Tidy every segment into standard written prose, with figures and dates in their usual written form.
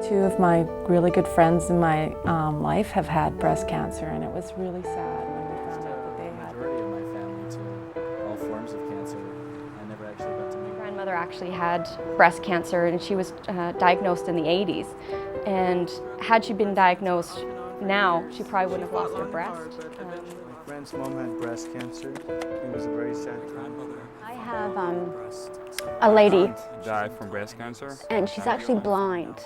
Two of my really good friends in my life have had breast cancer, and it was really sad when we found out that they had. The majority of my family to all forms of cancer. I never actually got to meet. My grandmother actually had breast cancer, and she was diagnosed in the 80s. And had she been diagnosed now, she probably wouldn't have lost her breast. My friend's mom had breast cancer. It was a very sad grandmother. I have a lady died from breast cancer, and she's actually blind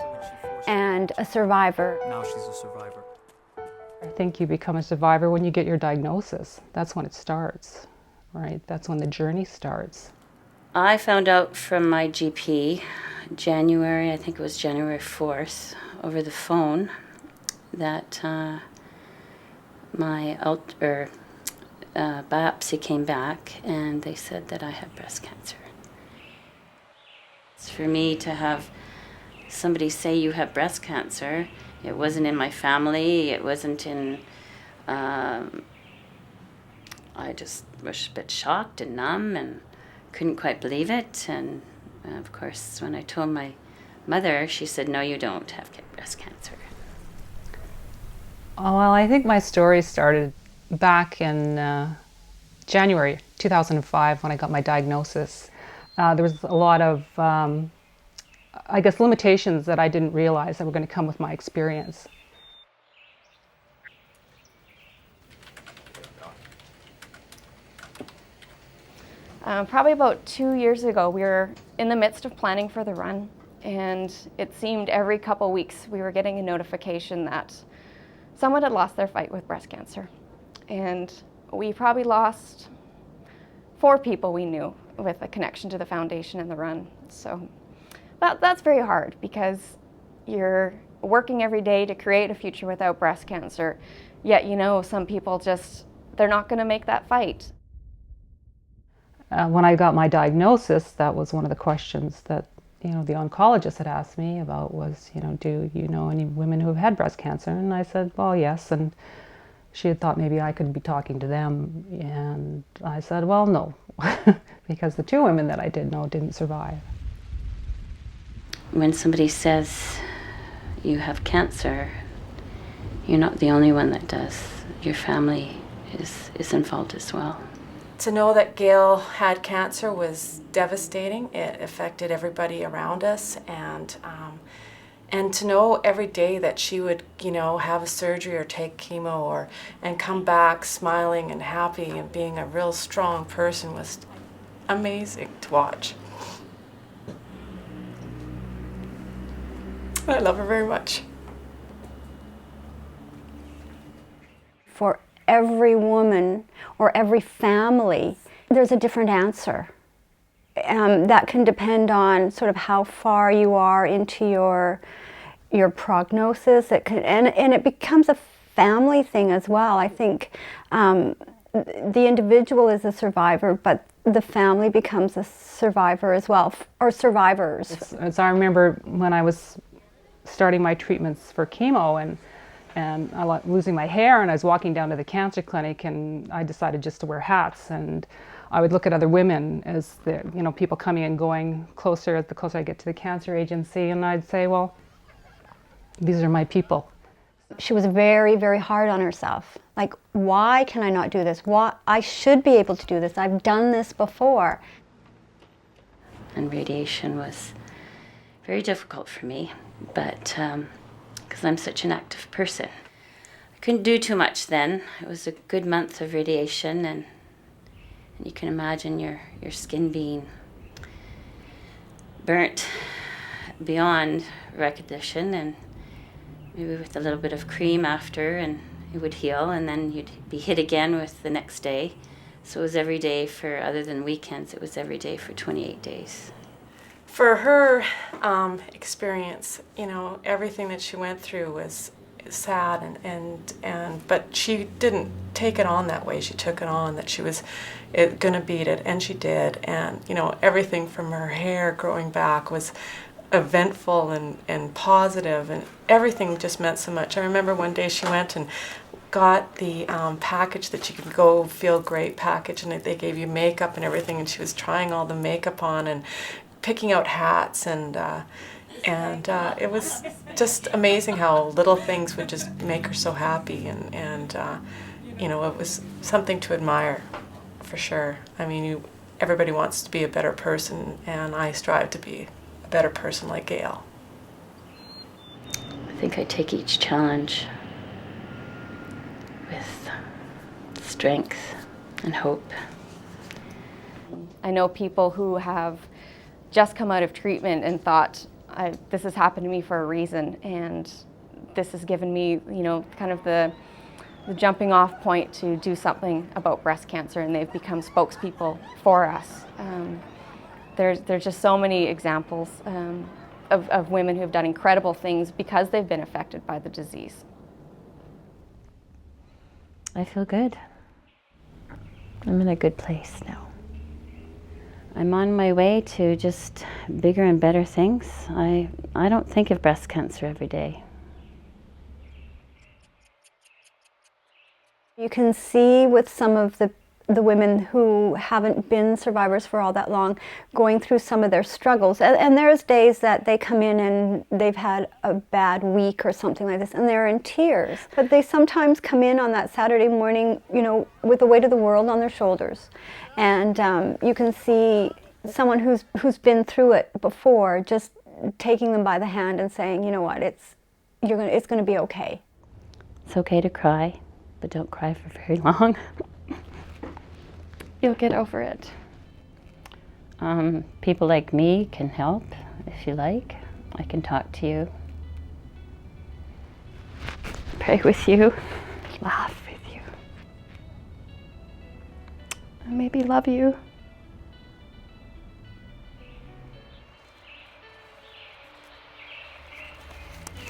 and a survivor. Now she's a survivor. I think you become a survivor when you get your diagnosis. That's when it starts, right? That's when the journey starts. I found out from my GP January, I think it was January 4th, over the phone that my biopsy came back and they said that I had breast cancer. For me to have somebody say you have breast cancer, it wasn't in my family, it wasn't in, I just was a bit shocked and numb and couldn't quite believe it. And of course, when I told my mother, she said, no, you don't have breast cancer. Oh, well, I think my story started back in January 2005 when I got my diagnosis. There was a lot of, I guess, limitations that I didn't realize that were going to come with my experience. Probably about 2 years ago, we were in the midst of planning for the run, and it seemed every couple weeks we were getting a notification that someone had lost their fight with breast cancer. And we probably lost 4 people we knew with a connection to the foundation and the run. So that's very hard because you're working every day to create a future without breast cancer, yet you know some people just, they're not going to make that fight. When I got my diagnosis, that was one of the questions that the oncologist had asked me about was, do you know any women who have had breast cancer? And I said, well, yes. And she had thought maybe I could be talking to them. And I said, well, no, because the 2 women that I did know didn't survive. When somebody says you have cancer, you're not the only one that does. Your family is involved as well. To know that Gail had cancer was devastating. It affected everybody around us, and to know every day that she would, have a surgery or take chemo and come back smiling and happy and being a real strong person was amazing to watch. I love her very much. For every woman or every family, there's a different answer. That can depend on sort of how far you are into your prognosis. And it becomes a family thing as well. I think the individual is a survivor, but the family becomes a survivor as well, or survivors. As I remember when I was starting my treatments for chemo and I was losing my hair, and I was walking down to the cancer clinic, and I decided just to wear hats, and I would look at other women as the people coming and going closer the closer I get to the cancer agency, and I'd say, well, these are my people. She was very, very hard on herself. Like, why can I not do this? Why I should be able to do this. I've done this before. And radiation was very difficult for me, but because I'm such an active person. I couldn't do too much then. It was a good month of radiation, and you can imagine your skin being burnt beyond recognition, and maybe with a little bit of cream after, and it would heal, and then you'd be hit again with the next day. So it was every day for, other than weekends, it was every day for 28 days. For her experience, everything that she went through was sad, but she didn't take it on that way. She took it on that she was going to beat it, and she did. And everything from her hair growing back was eventful and positive, and everything just meant so much. I remember one day she went and got the package that you could go feel great package, and they gave you makeup and everything, and she was trying all the makeup on and picking out hats, and And it was just amazing how little things would just make her so happy, and you know, it was something to admire, for sure. I mean, everybody wants to be a better person, and I strive to be a better person like Gail. I think I take each challenge with strength and hope. I know people who have just come out of treatment and thought, this has happened to me for a reason, and this has given me, you know, kind of the jumping off point to do something about breast cancer, and they've become spokespeople for us. There's just so many examples of women who have done incredible things because they've been affected by the disease. I feel good. I'm in a good place now. I'm on my way to just bigger and better things. I don't think of breast cancer every day. You can see with some of the women who haven't been survivors for all that long going through some of their struggles. And there's days that they come in and they've had a bad week or something like this and they're in tears. But they sometimes come in on that Saturday morning, you know, with the weight of the world on their shoulders. And you can see someone who's been through it before just taking them by the hand and saying, you know what, it's going to be okay. It's okay to cry, but don't cry for very long. You'll get over it. People like me can help if you like. I can talk to you, pray with you, laugh with you, And maybe love you.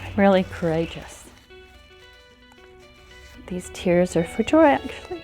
I'm really courageous. These tears are for joy, actually.